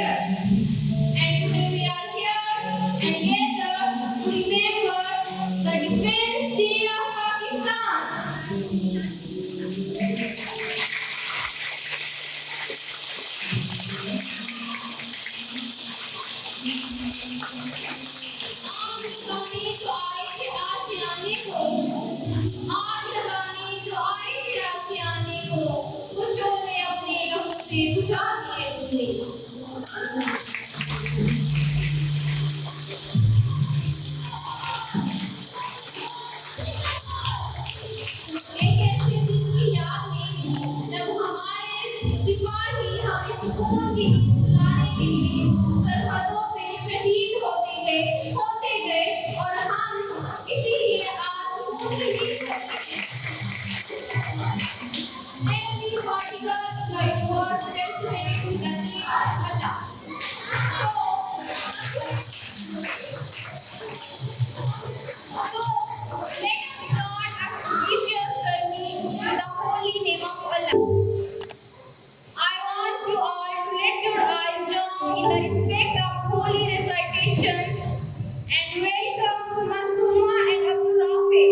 together. And today we are here and gathered to remember the Defense Day of Pakistan. आग लगाने जो आए थे आशियाने को वो शोले अपने लहू से बुझा दिए तुमने एक ऐसे दिन की याद में जब हमारे सिपाही हमें सुकून की नींद सुलाने के लिए सरहदों पे शहीद होते गए और हम इसीलिए आज सुकून की नींद सोते हैं। Every particle like words resonate with the name of Allah. So let's start a precious journey with the holy name of Allah. I want you all to let your eyes down in the respect of holy recitations and welcome Masuma and Abdul Raffay.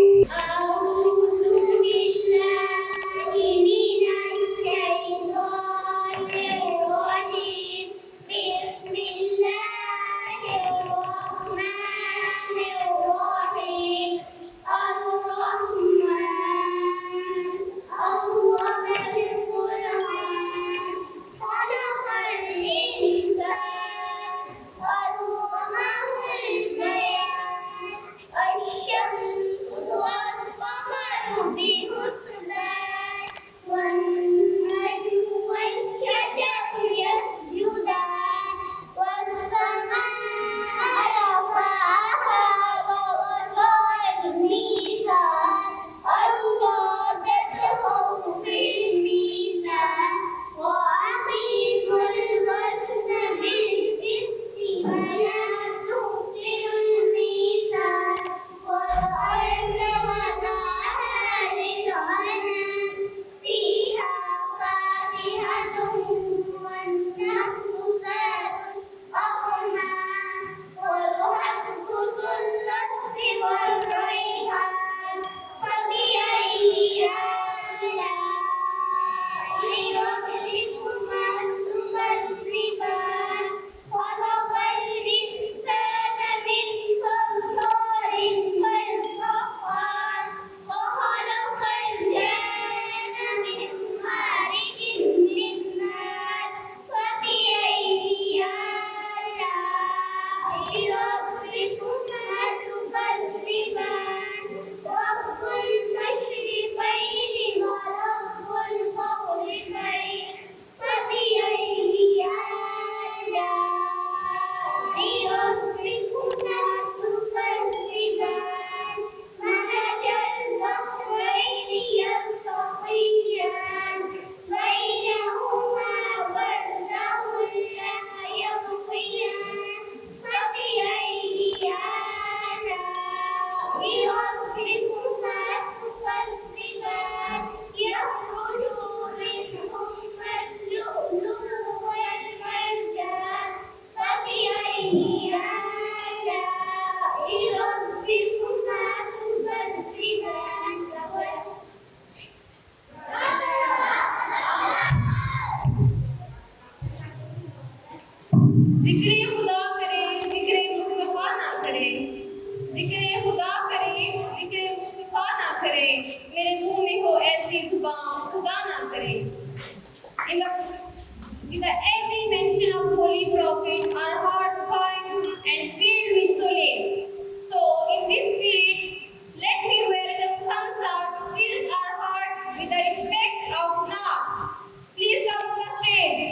In the every mention of Holy Prophet, our heart finds and filled with solace. So, in this spirit, let me welcome Khansa to fill our heart with the respect of Nas. Please come on the stage.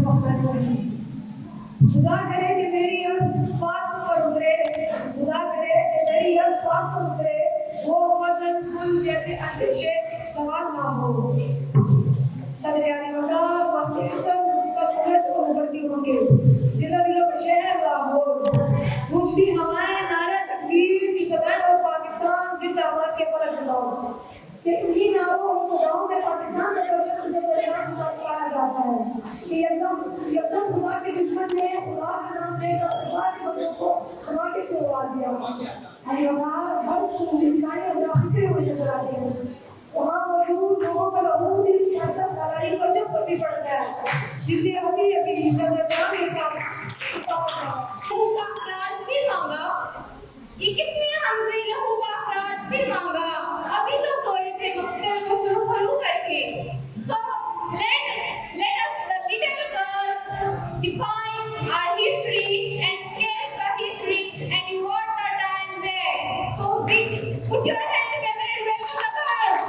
محمد صلی خدا کرے کہ میری عرض پاک پر اترے، خدا کرے کہ میری عرض پاک پر اترے، وہ فضل گل جیسے اندیشے سوال نہ ہو. صلی علیہ وسلم وقت اسم کا سہولت کو ابھرتی ہوں گے ضلع دلوں کا شہر لاہور گونجتی ہوائیں نعرہ تکبیر کی صدائیں اور پاکستان زندہ باد کے فلک اٹھاؤ. کہ انہی نعروں اور صداؤں میں پاکستان کا درجہ سے درجہ ساتھ پایا جاتا ہے کہ یکدم خدا کے دشمن نے خدا کا نام لے کر خدا کے بندوں کو خدا کے سے اڑا دیا. ہر انسانی اجزاء فکر ہوئے نظر آتے ہیں. وہاں موجود لوگوں کا لہو اس سیاست سالاری پر جب پر بھی پڑتا ہے جسے ابھی ابھی زبردان کے ساتھ لہو کا اخراج بھی مانگا کہ کس نے ہم سے لہو کا اخراج بھی مانگا. ابھی تو سوئے تھے مقتل کو سرخرو کر کے. So let us the little girls define our history and sketch the history and reward the time there. So put your hand together and welcome the girls.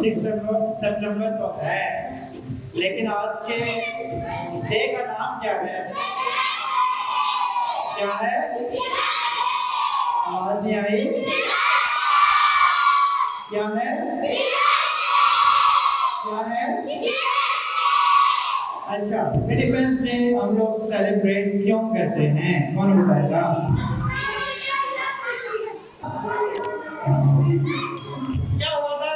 6 सितंबर तो है, लेकिन आज के डे का नाम क्या है? क्या है? आवाज नहीं आई? क्या है? क्या है? अच्छा, इंडिपेंडेंस डे हम लोग सेलिब्रेट क्यों करते हैं? कौन बताएगा? क्या हुआ था?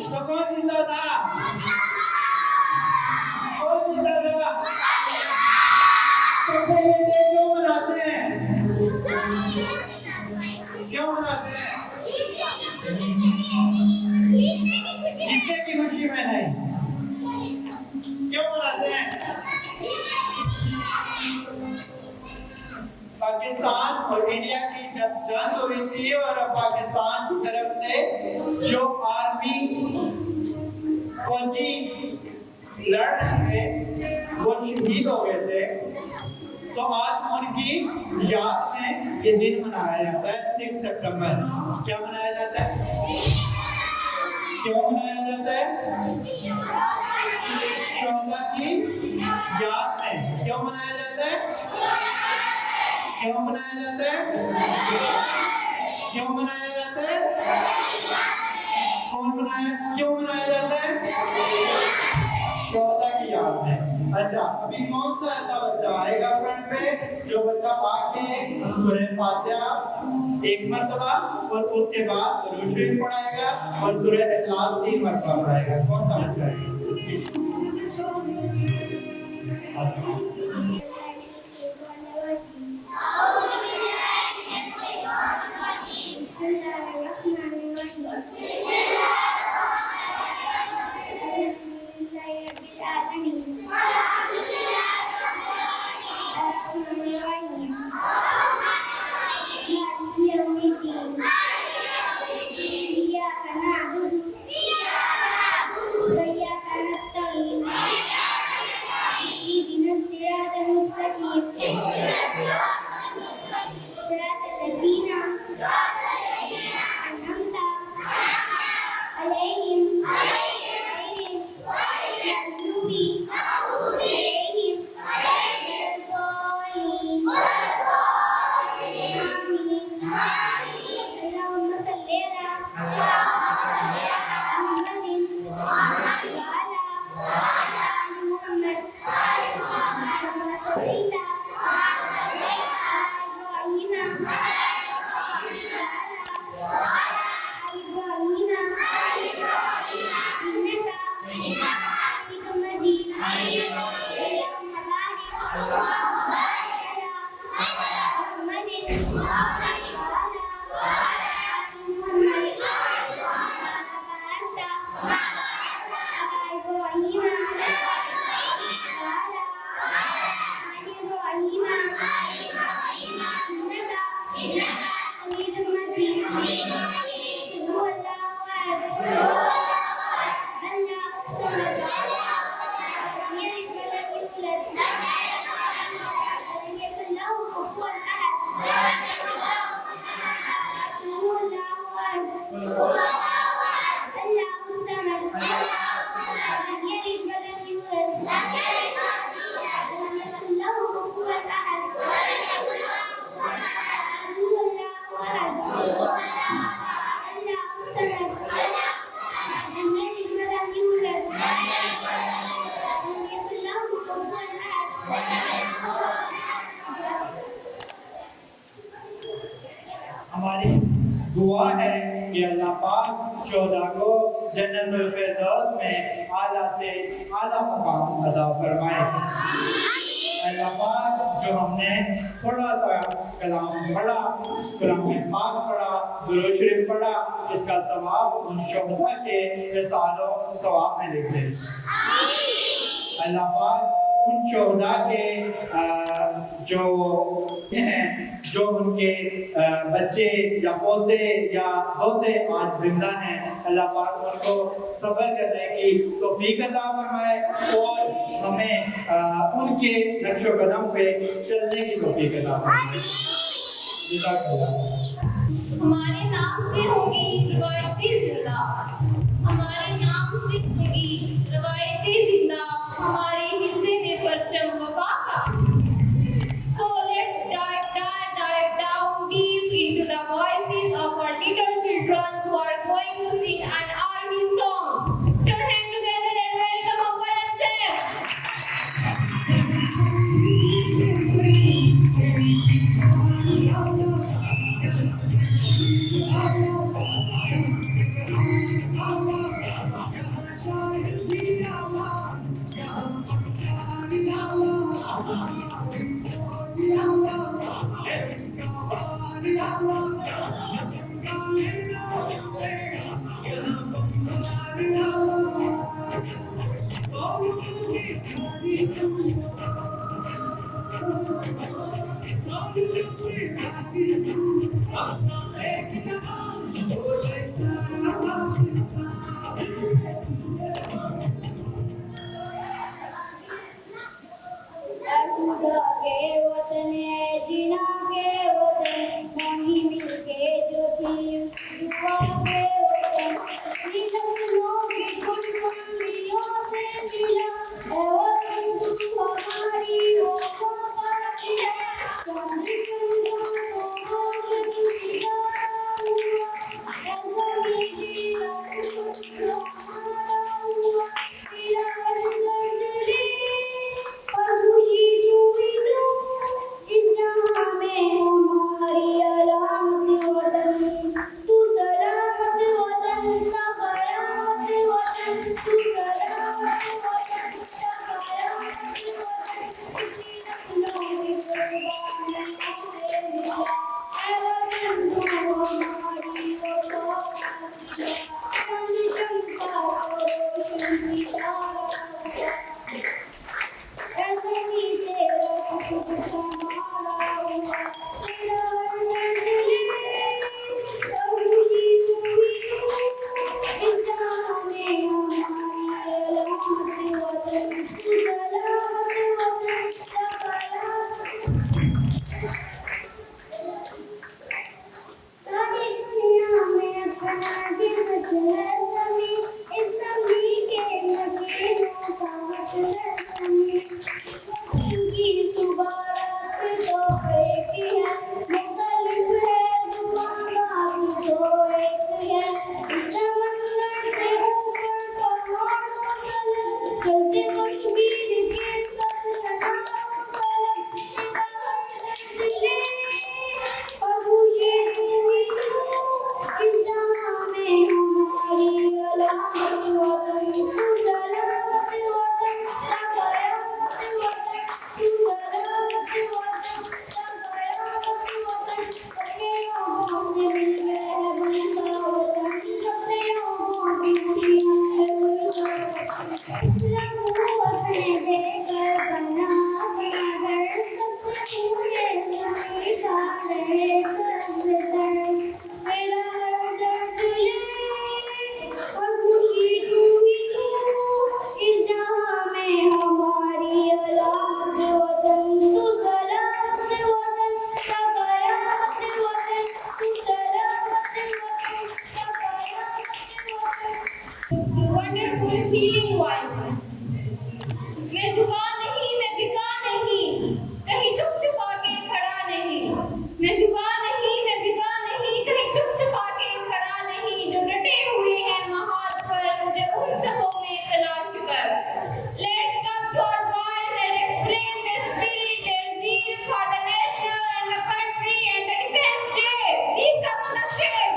तो कौन जीता था? कौन जीता था? तो फिर ये डे क्यों मनाते हैं? क्यों मनाते हैं? जीतने की खुशी में नहीं। क्यों मनाते हैं? पाकिस्तान और इंडिया की जब जंग हुई थी और पाकिस्तान की तरफ से जो आर्मी फौजी लड़ रहे थे वो शहीद हो गए थे, तो आज उनकी याद में ये दिन मनाया जाता है 6 सितंबर। क्या मनाया जाता है? क्यों मनाया जाता है? शहीदों की याद में। क्यों मनाया जाता है? क्यों मनाया जाता है? क्यों मनाया जाता है? क्यों मनाया जाता है? शहीदों की याद में। अच्छा, अभी कौन सा ऐसा बच्चा आएगा फ्रंट पे जो बच्चा आके सूरह फातिहा एक मरतबा और उसके बाद दुरूद शरीफ पढ़ाएगा और सूरह इखलास 3 मरतबा पढ़ाएगा? कौन सा बच्चा है? हमारी दुआ है कि अल्लाह पाक शोहदा को जन्नतुल फिरदौस में आला से आला मकाम अता फरमाए। अल्लाह पाक जो हमने थोड़ा सा कलाम पढ़ा, कलाम पाक पढ़ा, दुरूद शरीफ पढ़ा, इसका सवाब उन शोहदा के रिसालों सवाब में लिख दे। अल्लाह पाक उन शोहदा के जो हैं, जो उनके बच्चे या पोते या पोते आज जिंदा हैं, अल्लाह पाक उनको सब्र करने की तौफीक अता फरमाए और हमें उनके नक्शो कदम पे चलने की तौफीक अता फरमाए। जज़ाक अल्लाह। हमारे नाम से होगी रवायतें जिंदा, हमारे नाम से होगी रवायतें जिंदा, हमारे हिस्से में परचम वफा का। So let's dive down deep into the voices of our little children who are going to sing an army song. Put your hand together and welcome Awwal and Saif. खुदा के वतन है जीना के वतन, माही मिल के जो थी उस दुआ के वतन, निकलों की कुछ मंदिरों से मिला है वतन तू हमारी वफा पाती है, चांद चंदा को रोशन सितारा हुआ, ऐसा मीठी रस्म हमारा हुआ, तेरा मंजिल और खुशी हुई तू इस जहां में हमारी अलामत वतन, तू सलामत वतन का कयामत वतन, तू सलामत वतन का कयामत वतन, इसी नस्लों की कुर्बानी से मिला है वतन तू हमारी वफा पाती है, चांद चमका तो रोशन सितारा हुआ, ऐसे ही तेरा कुछ हमारा हुआ, तेरा मंजिल और खुशी हुई इस जहां में हमारी अलामत वतन, तू सलामत वतन का कयामत। सारी दुनिया में अपना जिस्म है सभी, इस सभी के मकीनों का मतलब सभी, उनकी सुबह रात तो एक है, मुख्तलिफ है जुबान बात तो एक है, इस समंदर से ऊपर पहाड़ों तलक चलते कश्मीर के सल्तनतों तलक, तेरा मंजिल और खुशी हुई इस जहां में हमारी अलामत वतन, तू सलामत वतन का कयामत वतन, तू सलामत वतन का कयामत वतन, अपने लोगों से मिल है मिलता वतन, अपने लोगों की खुशियां है मिलता वतन, रंगों में देकर बना बना कर सबसे पूरे सभी सारे सजदर, तेरा हर दर्द ले और खुशी तू ही तू इस जहां में हमारी अलामत वतन, तू सलामत वतन का कयामत वतन, तू सलामत वतन का कयामत वतन। Wonderful healing voices. मैं झुका नहीं, मैं बिका नहीं, कहीं चुप छुपा के खड़ा नहीं, मैं झुका नहीं, मैं बिका नहीं, कहीं चुप छुपा के खड़ा नहीं, जो डटे हुए हैं महाद पर मुझे उन सबों में तलाश कर। Let's come to our boys and explain their spirit, their zeal for the national and the country and the defense day. Please come on the stage.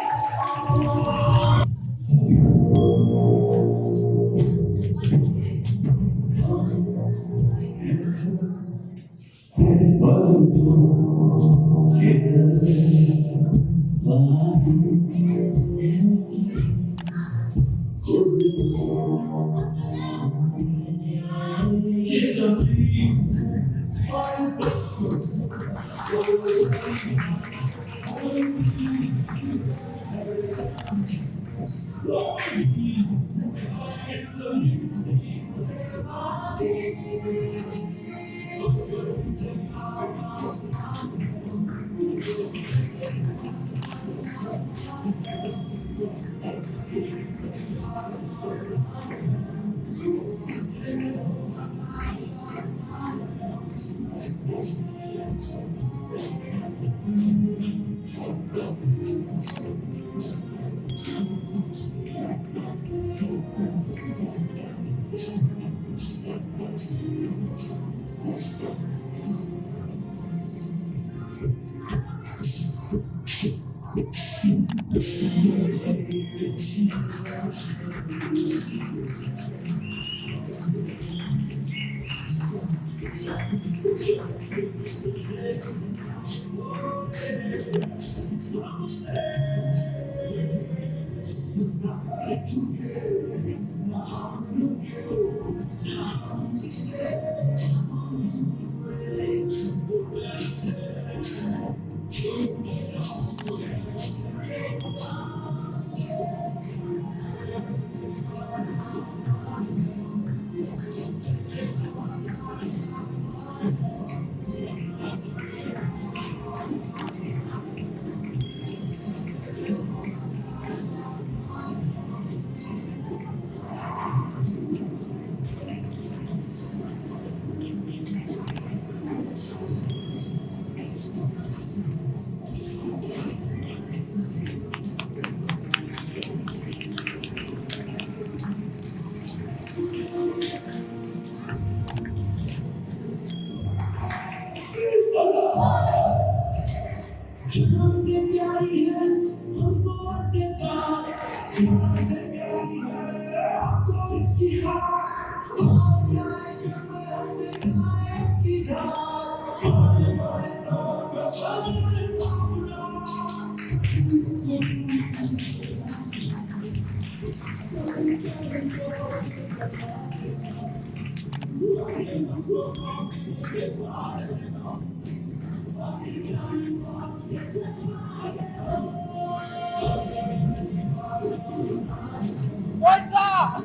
What's up?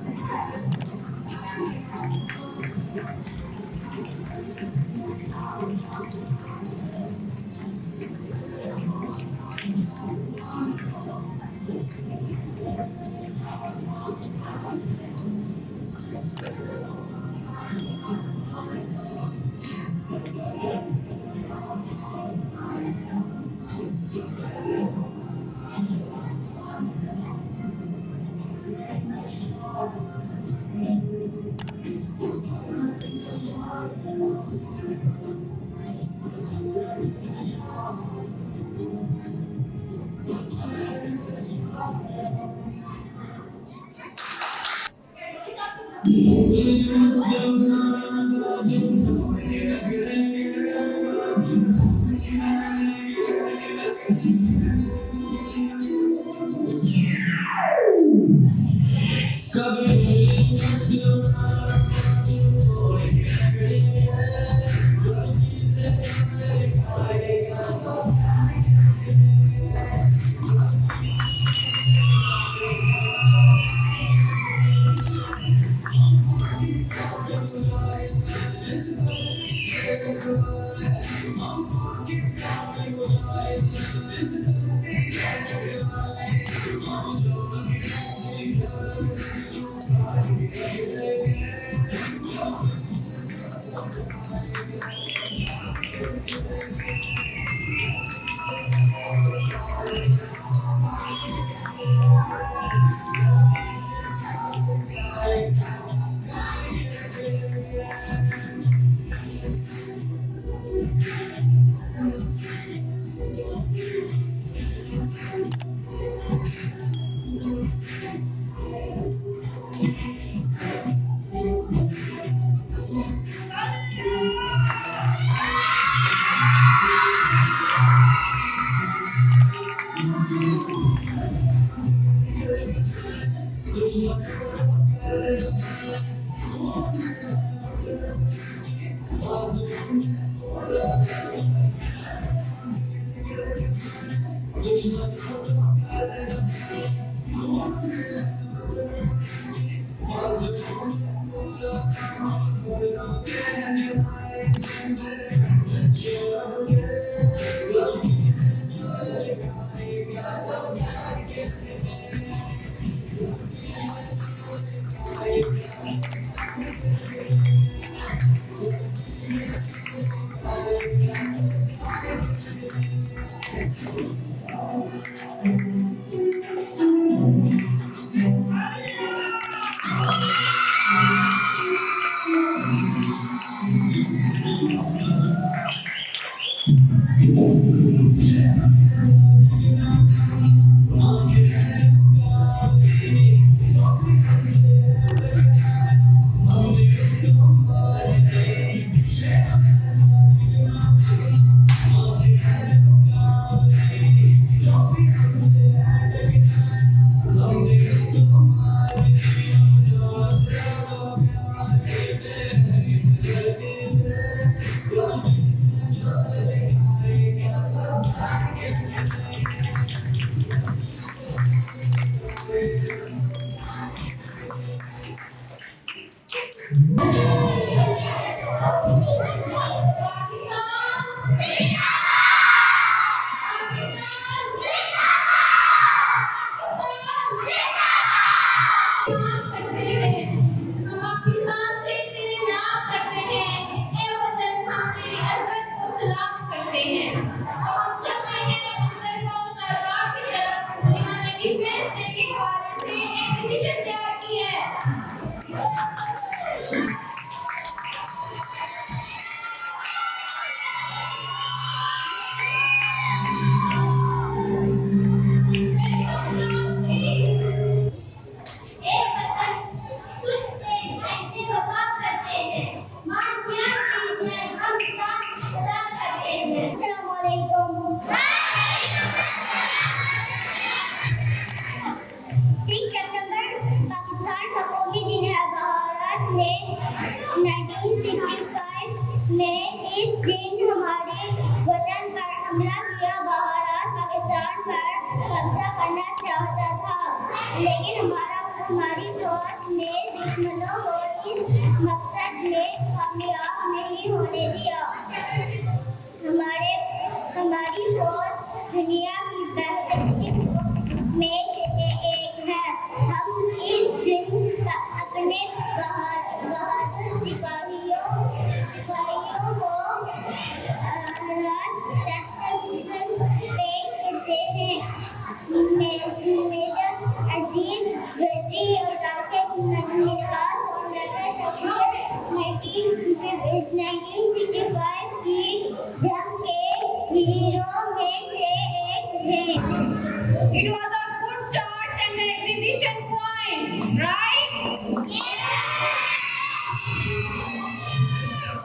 It was a good chart and the exhibition points, right?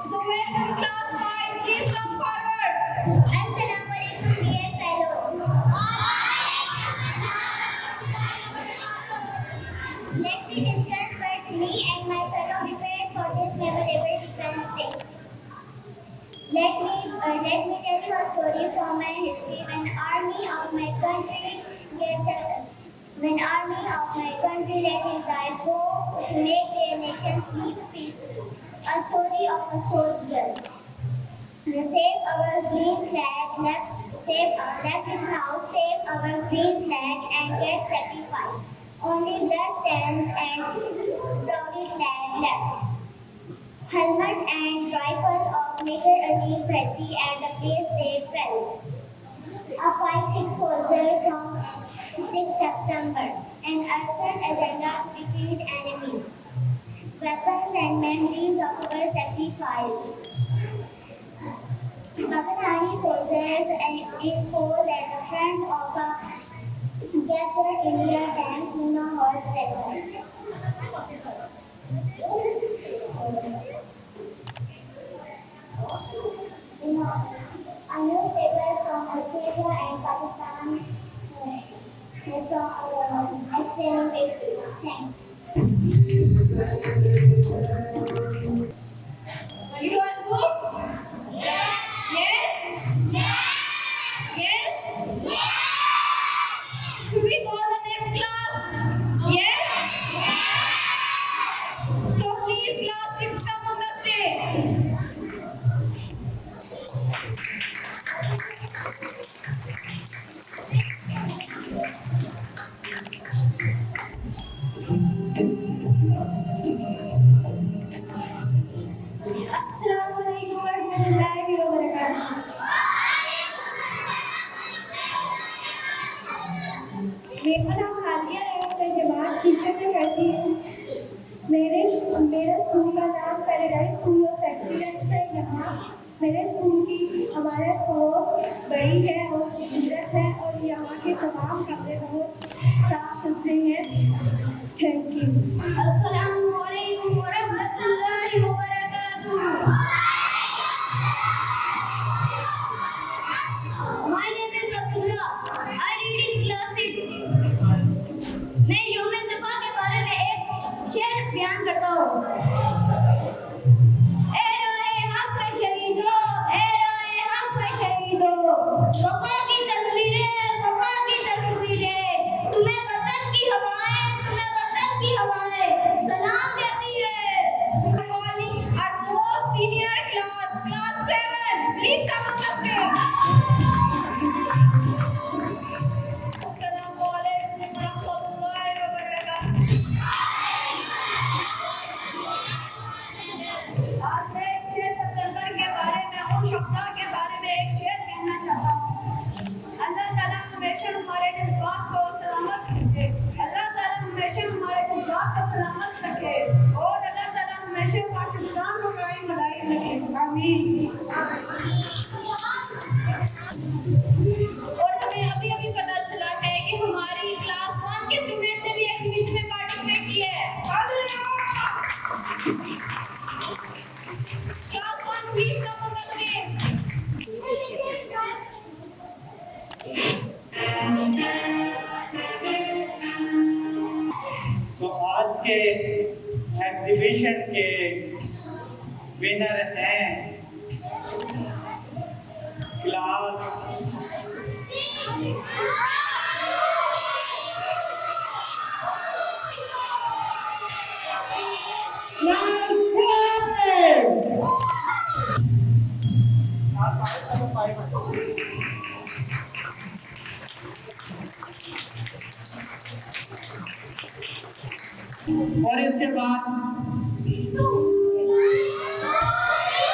So welcome class 5, please come forward. Assalamualaikum dear fellows. Let me discuss what me and my fellow prepared for this memorable Friends Day. Let me tell you a story from my history. When army of my country let his life go to make their nation sleep peacefully. A story of a soldier. Save our green flag, left his house, save our green flag and get sacrificed. Only blood stands and proudly flag left. Helmet and rifle of Major Aziz Bharti at the place they fell. A fighting soldier from 6 September. An urgent agenda to defeat enemies. Weapons and memories of our sacrifice. Pakistani soldiers in pose at the front of a gathered India tank in a horse segment. A newspaper from Australia and Pakistan from extending victory. Thanks. You are good? Yes? Yes? Should we go to the next class? Yes? So please class 6 come on the stage. मेरा नाम हादिया है, मैं जमात शीशे में करती हूँ। मेरे school का नाम पैराडाइज स्कूल ऑफ एक्सीलेंस है। यहाँ मेरे स्कूल की हमारा बहुत बड़ी है और खूबसूरत है और यहाँ के तमाम कमरे बहुत साफ सुथरे हैं। Thank you. अस्सलामु अलैकुम वरहमतुल्लाहि वबरकातुहू। My name is Abdullah. I read in class 6. मैं यौम तफा के बारे में एक शेर बयान करता हूँ। ए राहे हक के शहीदो, ए राहे हक के शहीदो, वफा की तस्वीरें, तुम्हें वतन की हवाएं सलाम कहती है। Calling at most senior class 7. Please come on the stage. Assalamu alaikum warahmatullahi wabarakatuh. आज मैं 6 सितंबर के बारे में उन शब्दों के बारे में एक शेर कहना चाहता हूँ। अल्लाह ताला हमेशा हमारे जज्बात को सलामत रखे। अल्लाह ताला हमेशा हमारे जज्बात को सलामत रखे और अल्लाह ताला हमेशा पाकिस्तान को कायम दायम रखे। आमीन। और हमें अभी अभी पता चला है कि हमारी क्लास 1 के स्टूडेंट ने भी एग्जीबिशन में पार्टिसिपेट किया है। Class 1 please come on the stage. तो आज के एग्जीबिशन के विनर हैं क्लास और इसके बाद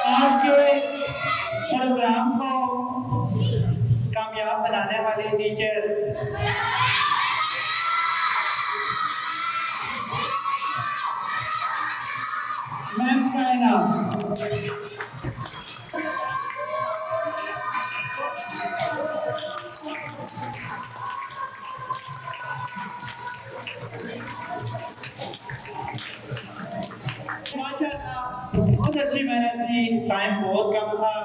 आज के प्रोग्राम को कामयाब बनाने वाले टीचर मैम का नाम बहुत अच्छी मेहनत थी। टाइम बहुत कम था।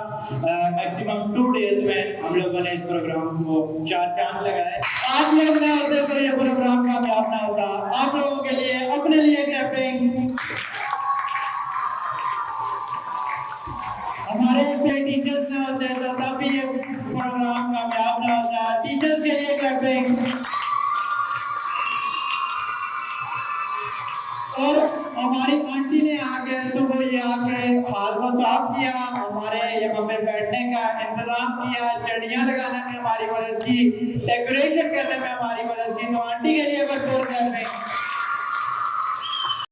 मैक्सिमम 2 डेज में हम लोगों ने इस प्रोग्राम को 4 चांद लगाए। आप लोग ना होते तो ये प्रोग्राम कामयाब ना होता। आप लोगों के लिए अपने लिए क्लैपिंग। हमारे टीचर्स ना होते तो तब भी ये प्रोग्राम कामयाब ना होता। टीचर्स के लिए क्लैपिंग। और हमारी आंटी ने आके सुबह ये आके हाल को साफ किया, हमारे यहाँ पे बैठने का इंतजाम किया, चढ़ियाँ लगाने में हमारी मदद की, डेकोरेशन करने में हमारी मदद की। तो आंटी के लिए भरपूर करते हैं।